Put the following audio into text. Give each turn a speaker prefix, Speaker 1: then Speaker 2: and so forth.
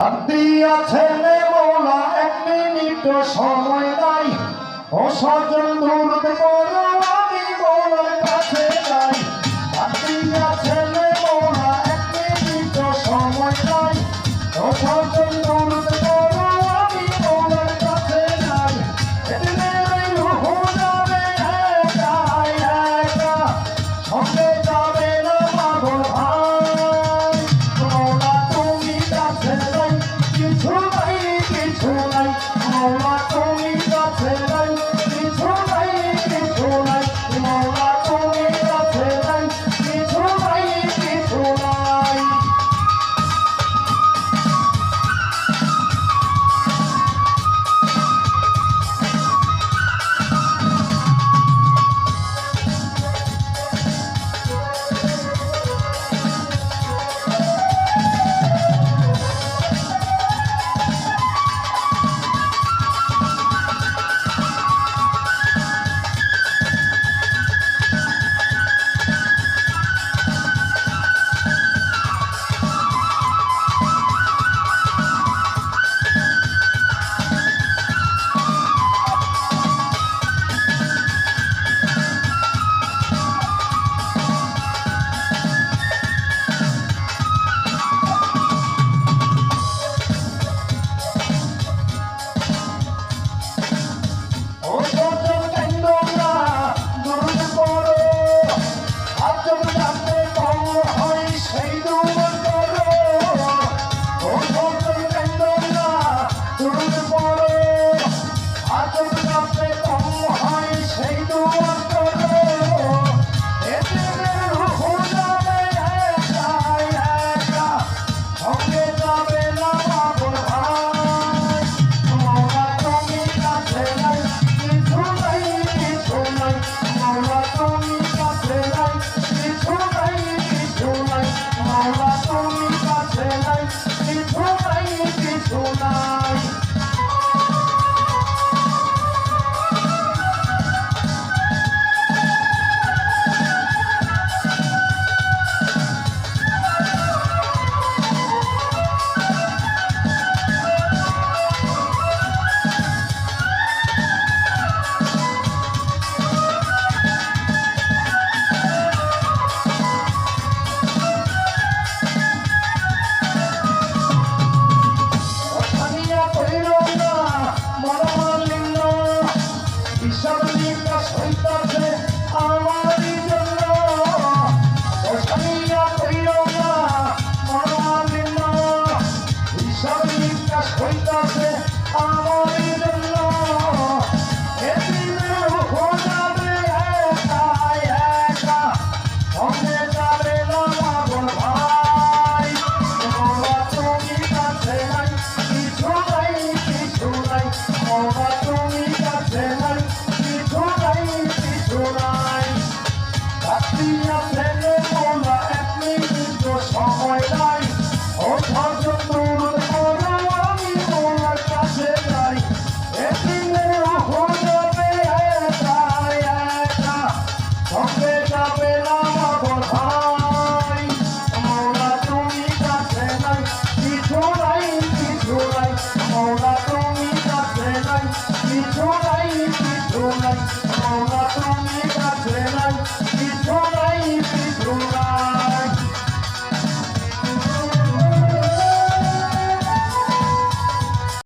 Speaker 1: ছেলে মোলা এক মিনিট সময় নাই ও সজন দূর করো আমি মোলার কাছে যাই। ছেলে মোলা এক মিনিট সময় নাই ও সজন দূর করো আমি মোলার কাছে যাই। সঙ্গে যাবে না পাগল ভাই মোলা তুমি কাছে নাই কিছু নাই কিছু নাই মোলা তুমি কাছে নাই কিছু নাই কিছু নাই মোলা তুমি কাছে নাই কিছু নাই কিছু নাই। হইতাছে আমার জন্য